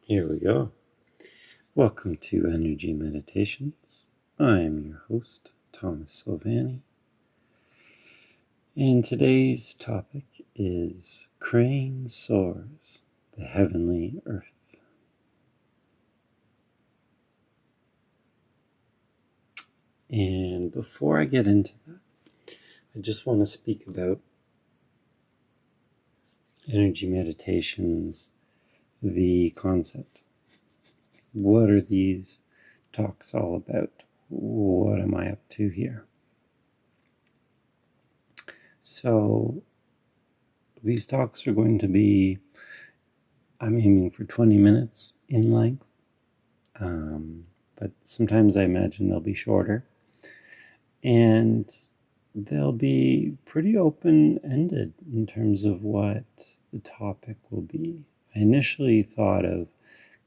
Here we go. Welcome to Energy Meditations. I am your host, Thomas Silvani. And today's topic is Crane Soars, the Heavenly Earth. And before I get into that, I just want to speak about energy meditations, the concept. What are these talks all about? What am I up to here? So these talks are going to be, I'm aiming for 20 minutes in length, but sometimes I imagine they'll be shorter. And they'll be pretty open-ended in terms of what the topic will be. I initially thought of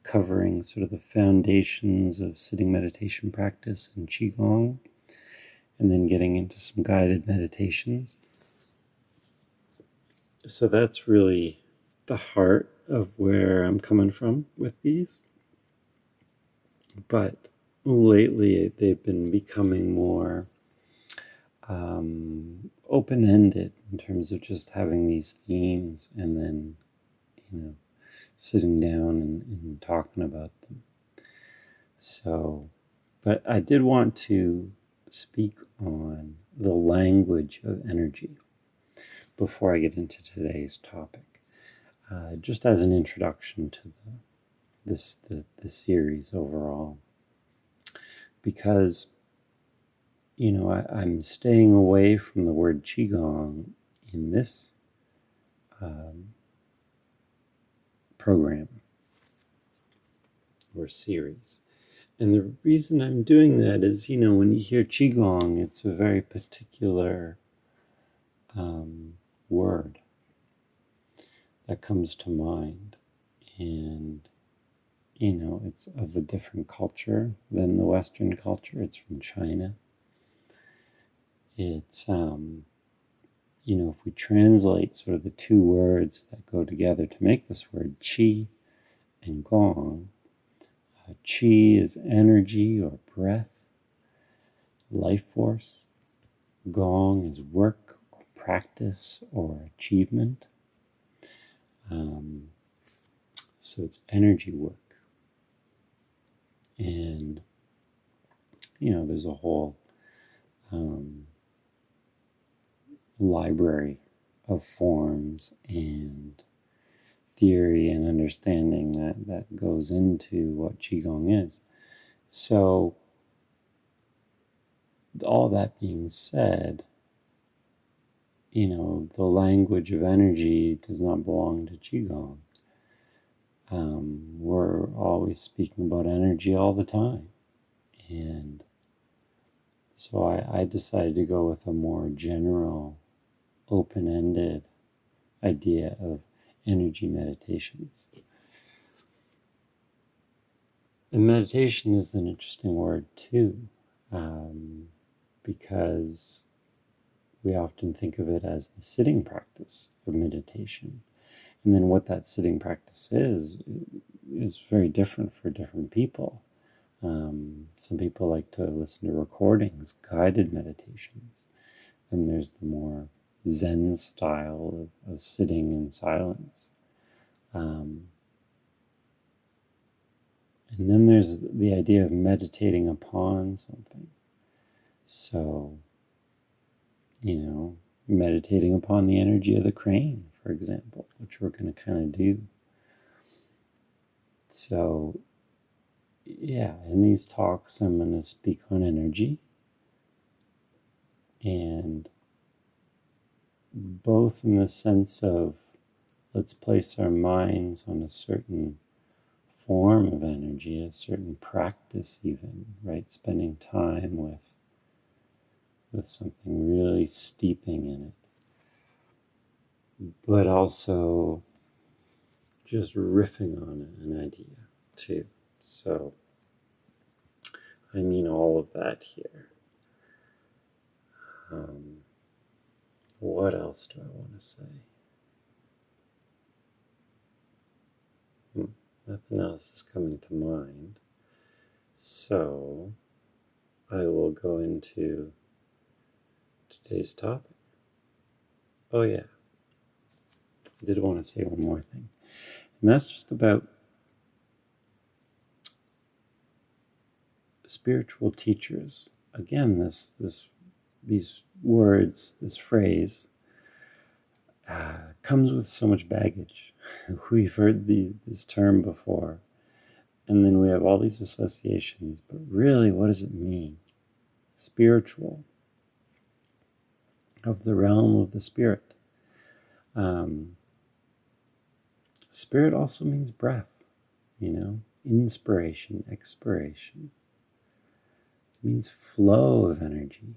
covering sort of the foundations of sitting meditation practice and Qigong, and then getting into some guided meditations. So that's really the heart of where I'm coming from with these. But lately they've been becoming more open-ended in terms of just having these themes and then, sitting down and talking about them. So, but I did want to speak on the language of energy before I get into today's topic, just as an introduction to the series overall, because I'm staying away from the word Qigong in this program or series. And the reason I'm doing that is, when you hear Qigong, it's a very particular word that comes to mind. And, it's of a different culture than the Western culture. It's from China. It's, if we translate sort of the two words that go together to make this word, qi and gong, qi is energy or breath, life force. Gong is work or practice or achievement. So it's energy work. And, there's a whole library of forms and theory and understanding that goes into what Qigong is. So, all that being said, the language of energy does not belong to Qigong. We're always speaking about energy all the time. And so I decided to go with a more general, open-ended idea of energy meditations. And meditation is an interesting word too, because we often think of it as the sitting practice of meditation. And then what that sitting practice is very different for different people. Some people like to listen to recordings, guided meditations. And there's the more Zen style of sitting in silence. And then there's the idea of meditating upon something. So, meditating upon the energy of the crane, for example, which we're going to kind of do. So, in these talks, I'm going to speak on energy, and both in the sense of let's place our minds on a certain form of energy, a certain practice even, right? Spending time with something really steeping in it. But also just riffing on an idea too. So, I mean all of that here. What else do I want to say? Nothing else is coming to mind. So I will go into today's topic. Oh yeah, I did want to say one more thing. And that's just about spiritual teachers. Again, these words, this phrase, comes with so much baggage. We've heard this term before, and then we have all these associations, but really, what does it mean? Spiritual, of the realm of the spirit. Spirit also means breath, inspiration, expiration. It means flow of energy.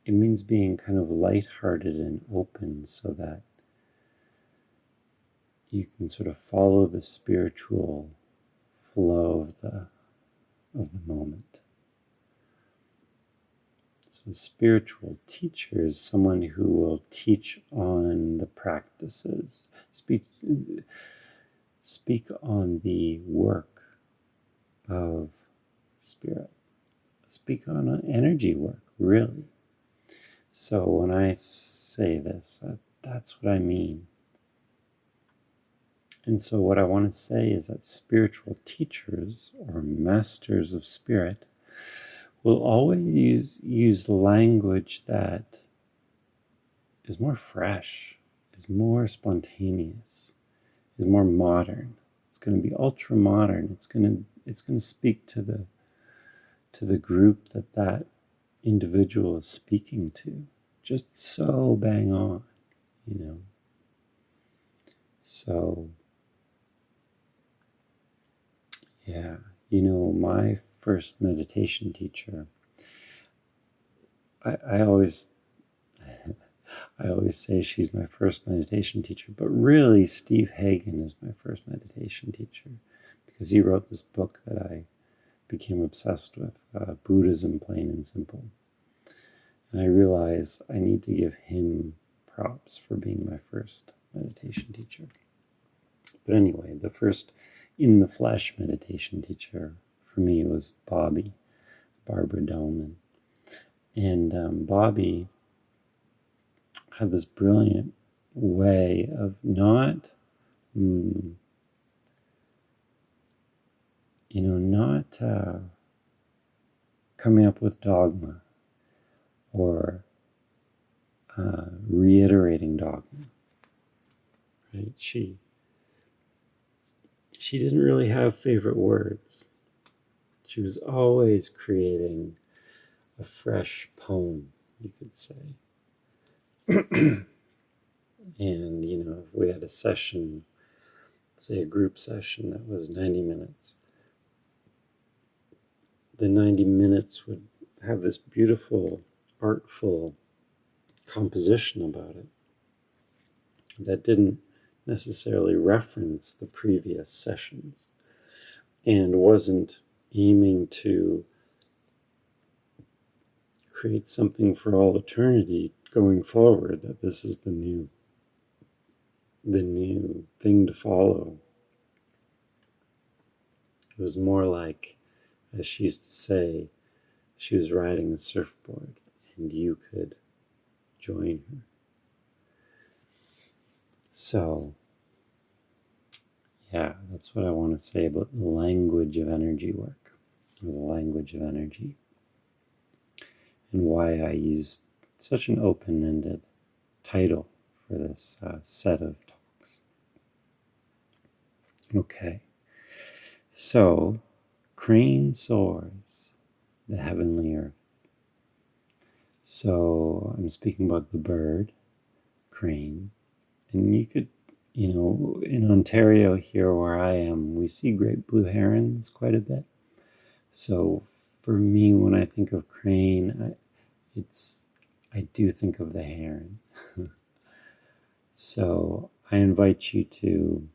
It means being kind of lighthearted and open so that you can sort of follow the spiritual flow of the moment. So a spiritual teacher is someone who will teach on the practices, speak on the work of spirit, speak on energy work, really. So when I say this, that's what I mean. And so what I want to say is that spiritual teachers or masters of spirit will always use language that is more fresh, is more spontaneous, is more modern. It's going to be ultra modern. It's going to speak to the group that individual is speaking to. Just so bang on, So, yeah, my first meditation teacher, I always say she's my first meditation teacher, but really Steve Hagen is my first meditation teacher because he wrote this book that I became obsessed with, Buddhism Plain and Simple. And I realize I need to give him props for being my first meditation teacher. But anyway, the first in the flesh meditation teacher for me was Barbara Dolman. And Bobby had this brilliant way of not coming up with dogma or reiterating dogma. Right? She didn't really have favorite words. She was always creating a fresh poem, you could say. And, if we had a session, say a group session that was 90 minutes, the 90 minutes would have this beautiful, artful composition about it that didn't necessarily reference the previous sessions and wasn't aiming to create something for all eternity going forward, that this is the new thing to follow. It was more like, as she used to say, she was riding a surfboard and you could join her. So, yeah, that's what I want to say about the language of energy work, or the language of energy, and why I used such an open-ended title for this set of talks. Okay, so crane soars the heavenly earth. So I'm speaking about the bird, crane, and you could, in Ontario here where I am, we see great blue herons quite a bit. So for me, when I think of crane, I do think of the heron. So I invite you to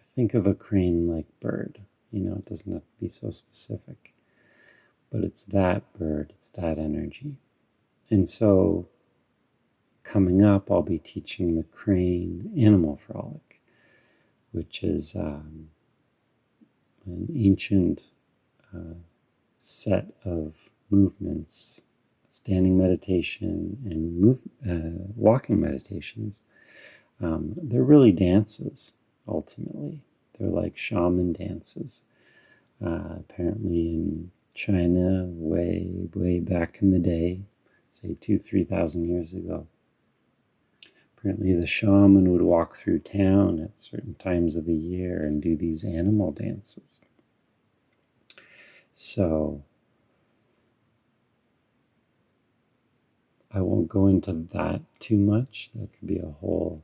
think of a crane-like bird. It doesn't have to be so specific, but it's that bird, it's that energy. And so coming up, I'll be teaching the crane animal frolic, which is an ancient set of movements, standing meditation and walking meditations. They're really dances, ultimately. They're like shaman dances. Apparently in China, way back in the day, say 3,000 years ago, apparently the shaman would walk through town at certain times of the year and do these animal dances. So I won't go into that too much. That could be a whole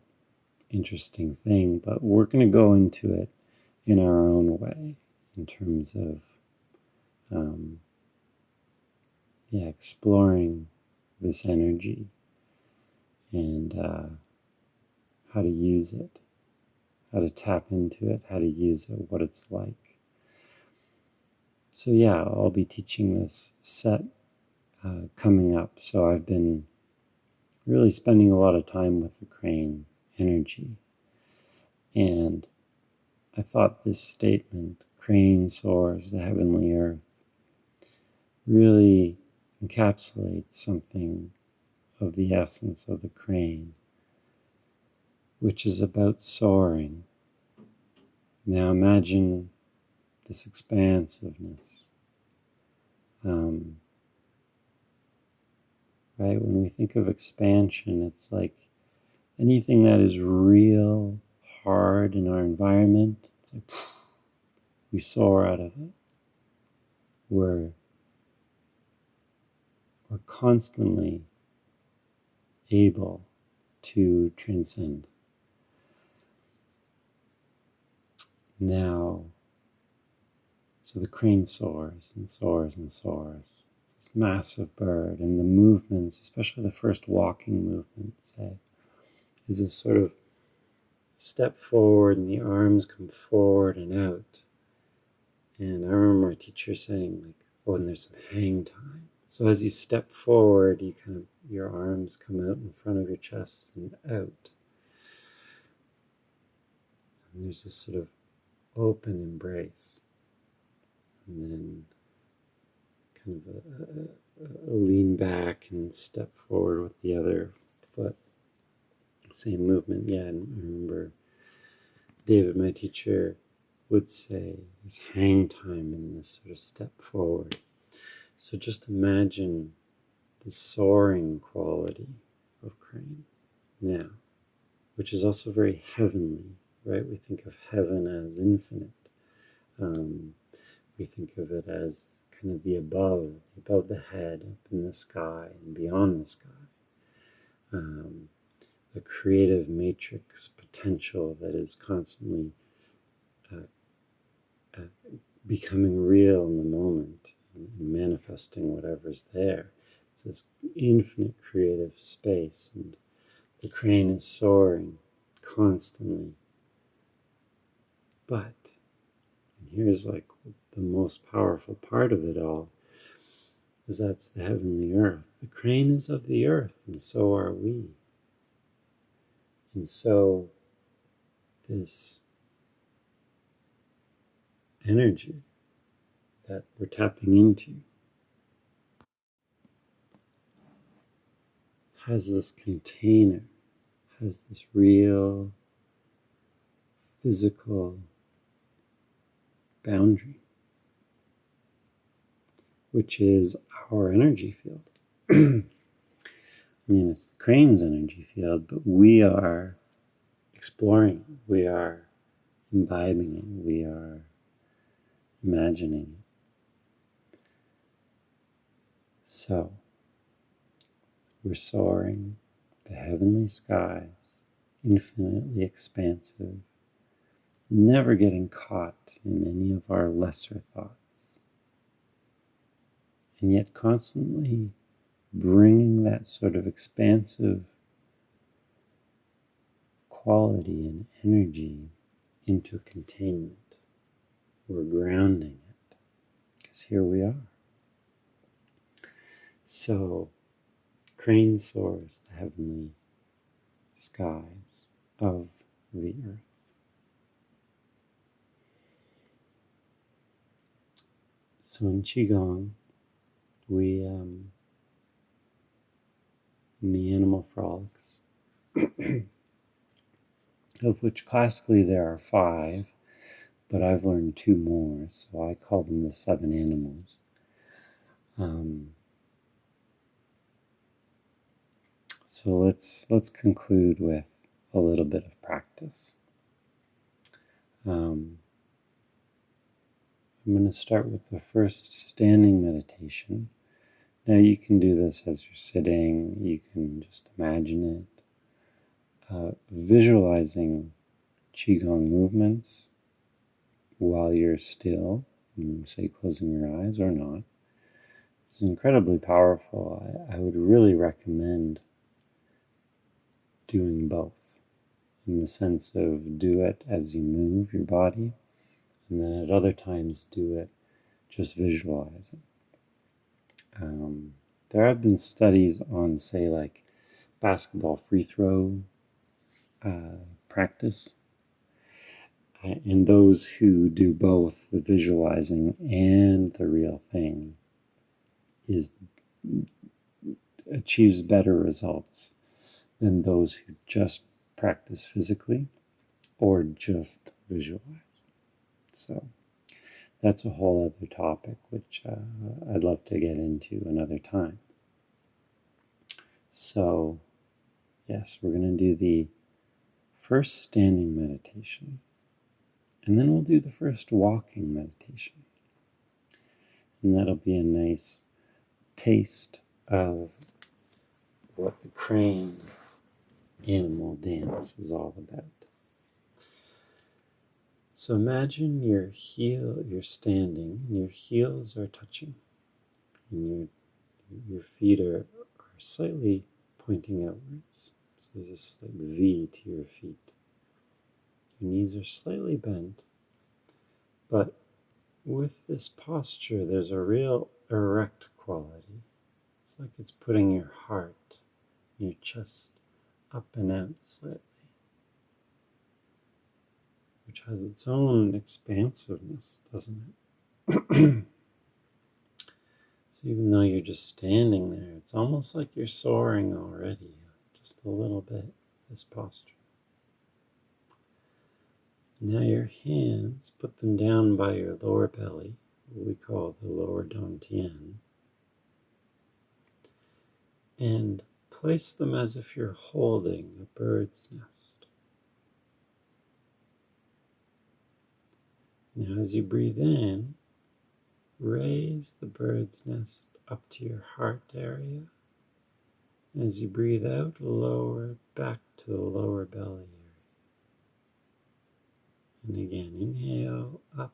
interesting thing, but we're going to go into it in our own way in terms of exploring this energy and how to use it, how to tap into it, how to use it, what it's like. So yeah, I'll be teaching this set coming up. So I've been really spending a lot of time with the crane energy. And I thought this statement, crane soars the heavenly earth, really encapsulates something of the essence of the crane, which is about soaring. Now imagine this expansiveness. Right? When we think of expansion, it's like anything that is real hard in our environment, it's like we soar out of it. We're constantly able to transcend. Now, so the crane soars and soars and soars. It's this massive bird, and the movements, especially the first walking movement, say, is a sort of step forward and the arms come forward and out. And I remember my teacher saying, like, oh, and there's some hang time. So as you step forward, you kind of, your arms come out in front of your chest and out. And there's this sort of open embrace. And then kind of a lean back and step forward with the other foot. Same movement, yeah. And I remember David, my teacher, would say there's hang time in this sort of step forward. So just imagine the soaring quality of crane now, which is also very heavenly, right? We think of heaven as infinite. We think of it as kind of the above the head, up in the sky and beyond the sky. A creative matrix potential that is constantly becoming real in the moment and manifesting whatever's there. It's this infinite creative space, and the crane is soaring constantly. But, and here's like the most powerful part of it all, is that's the heavenly earth. The crane is of the earth, and so are we. And so this energy that we're tapping into has this container, has this real physical boundary, which is our energy field. I mean, it's the crane's energy field, but we are exploring it, we are imbibing it, we are imagining it. So, we're soaring the heavenly skies, infinitely expansive, never getting caught in any of our lesser thoughts, and yet constantly bringing that sort of expansive quality and energy into containment. We're grounding it, because here we are. So, crane soars the heavenly skies of the earth. So in Qigong, we, in the animal frolics, of which classically there are 5, but I've learned 2 more, so I call them the 7 animals. So let's conclude with a little bit of practice. I'm going to start with the first standing meditation. Now you can do this as you're sitting, you can just imagine it. Visualizing Qigong movements while you're still, say closing your eyes or not. It's incredibly powerful. I would really recommend doing both, in the sense of do it as you move your body, and then at other times do it just visualizing. There have been studies on, say, like basketball free throw practice, and those who do both the visualizing and the real thing achieves better results than those who just practice physically or just visualize. So that's a whole other topic, which I'd love to get into another time. So, yes, we're going to do the first standing meditation, and then we'll do the first walking meditation. And that'll be a nice taste of what the crane animal dance is all about. So imagine you're standing, and your heels are touching, and your feet are slightly pointing outwards. So there's a slight V to your feet. Your knees are slightly bent, but with this posture, there's a real erect quality. It's like it's putting your heart, your chest up and out slightly, which has its own expansiveness, doesn't it? So even though you're just standing there, it's almost like you're soaring already, just a little bit, this posture. Now your hands, put them down by your lower belly, what we call the lower dantian, and place them as if you're holding a bird's nest. Now as you breathe in, raise the bird's nest up to your heart area. As you breathe out, lower it back to the lower belly area. And again, inhale up,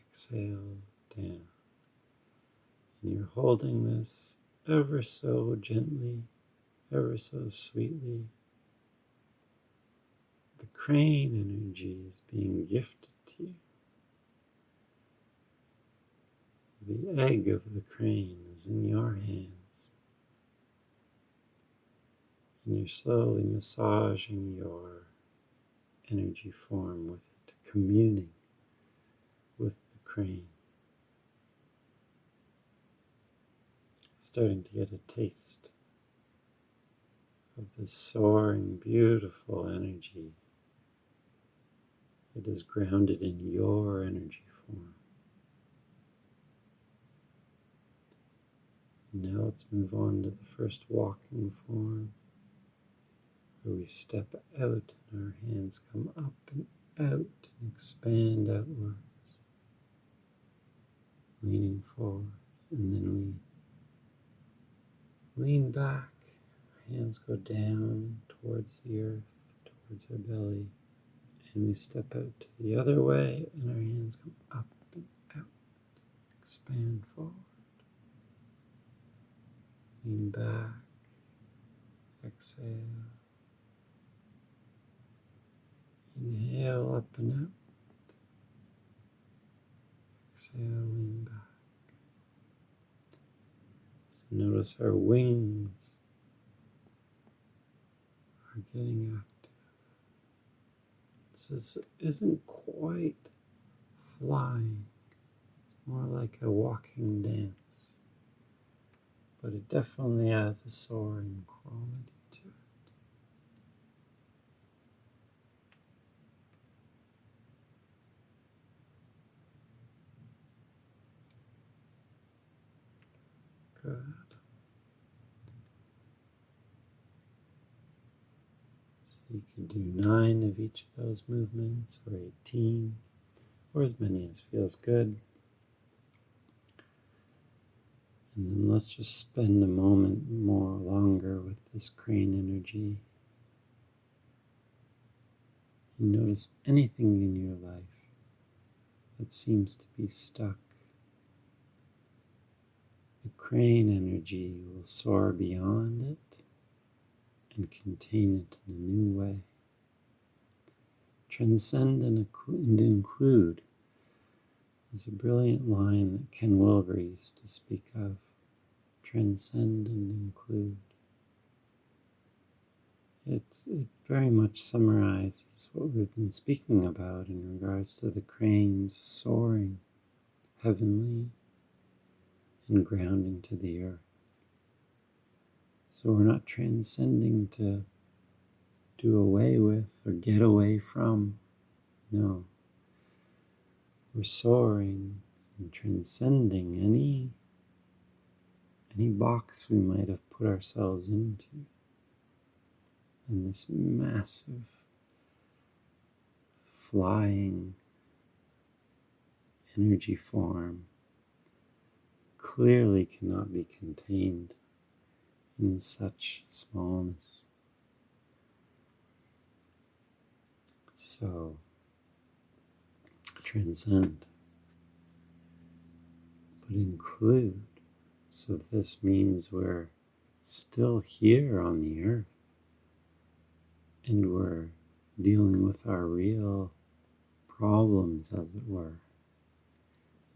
exhale down. And you're holding this ever so gently, ever so sweetly. The crane energy is being gifted to you. The egg of the crane is in your hands. And you're slowly massaging your energy form with it, communing with the crane. Starting to get a taste of this soaring, beautiful energy that is grounded in your energy form. Now let's move on to the first walking form, where we step out and our hands come up and out and expand outwards, leaning forward, and then we lean back, our hands go down towards the earth, towards our belly, and we step out to the other way, and our hands come up and out, expand forward. Lean back, exhale, inhale up and out, exhale, lean back. So notice our wings are getting active. This isn't quite flying. It's more like a walking dance. But it definitely has a soaring quality to it. Good. So you can do 9 of each of those movements, or 18, or as many as feels good. And then let's just spend a moment more longer with this crane energy. And notice anything in your life that seems to be stuck. The crane energy will soar beyond it and contain it in a new way. Transcend and include is a brilliant line that Ken Wilber used to speak of. Transcend and include. It very much summarizes what we've been speaking about in regards to the cranes soaring heavenly and grounding to the earth. So we're not transcending to do away with or get away from. No. We're soaring and transcending any box we might have put ourselves into in this massive flying energy form clearly cannot be contained in such smallness. So, transcend, but include. So this means we're still here on the earth and we're dealing with our real problems, as it were.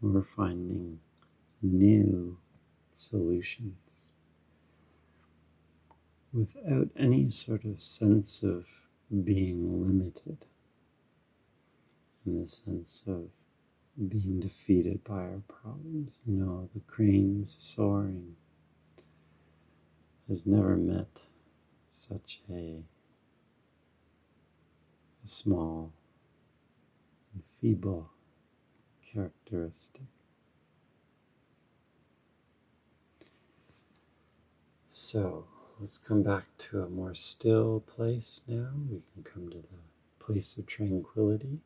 We're finding new solutions without any sort of sense of being limited, in the sense of being defeated by our problems. No, the cranes soaring has never met such a small and feeble characteristic. So let's come back to a more still place now. We can come to the place of tranquility,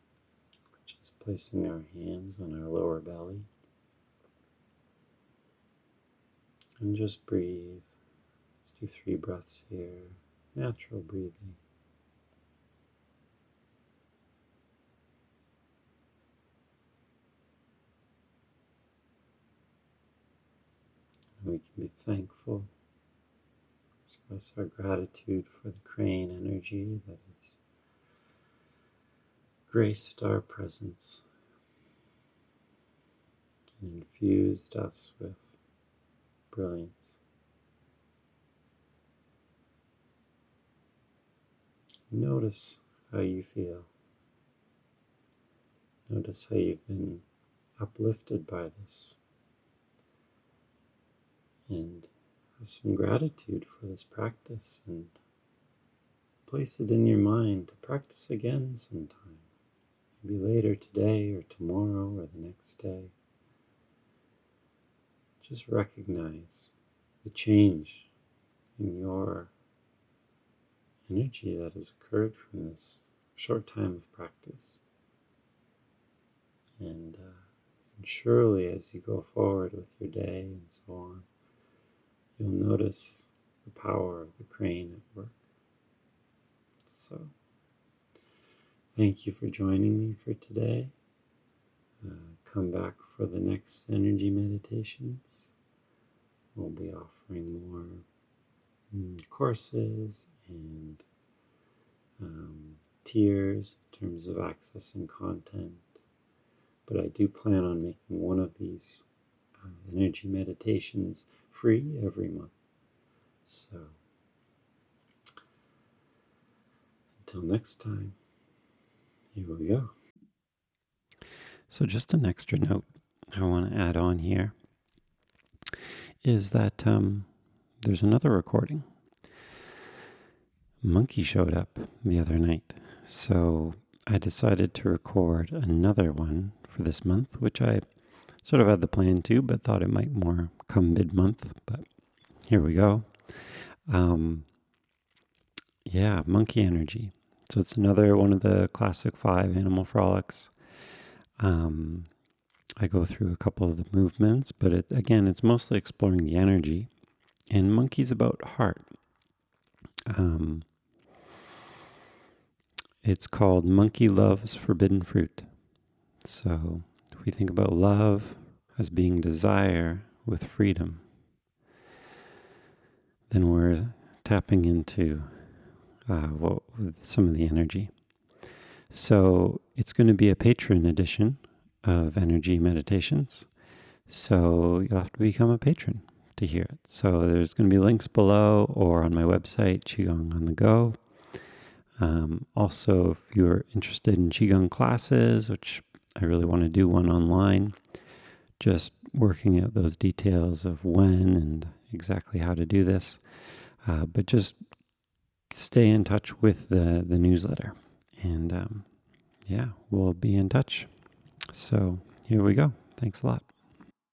which is placing our hands on our lower belly. And just breathe. Let's do 3 breaths here. Natural breathing. And we can be thankful. Express our gratitude for the crane energy that has graced our presence and infused us with brilliance. Notice how you feel. Notice how you've been uplifted by this. And have some gratitude for this practice, and place it in your mind to practice again sometime. Maybe later today or tomorrow or the next day. Just recognize the change in your energy that has occurred from this short time of practice. And surely as you go forward with your day and so on, you'll notice the power of the crane at work. So, thank you for joining me for today. Come back for the next energy meditations. We'll be offering more courses and tiers in terms of accessing content. But I do plan on making one of these energy meditations free every month. So Till next time, here we go. So just an extra note I want to add on here is that there's another recording. Monkey showed up the other night, so I decided to record another one for this month, which I sort of had the plan to, but thought it might more come mid-month, but here we go. Monkey energy. So it's another one of the classic 5 animal frolics. I go through a couple of the movements, but it's mostly exploring the energy. And monkey's about heart. It's called Monkey Loves Forbidden Fruit. So if we think about love as being desire with freedom, then we're tapping into with some of the energy. So it's going to be a Patron edition of energy meditations. So you'll have to become a patron to hear it. So there's going to be links below or on my website, Qigong on the Go. Also, if you're interested in Qigong classes, which I really want to do one online, just working out those details of when and exactly how to do this. But just stay in touch with the newsletter. And we'll be in touch. So here we go. Thanks a lot.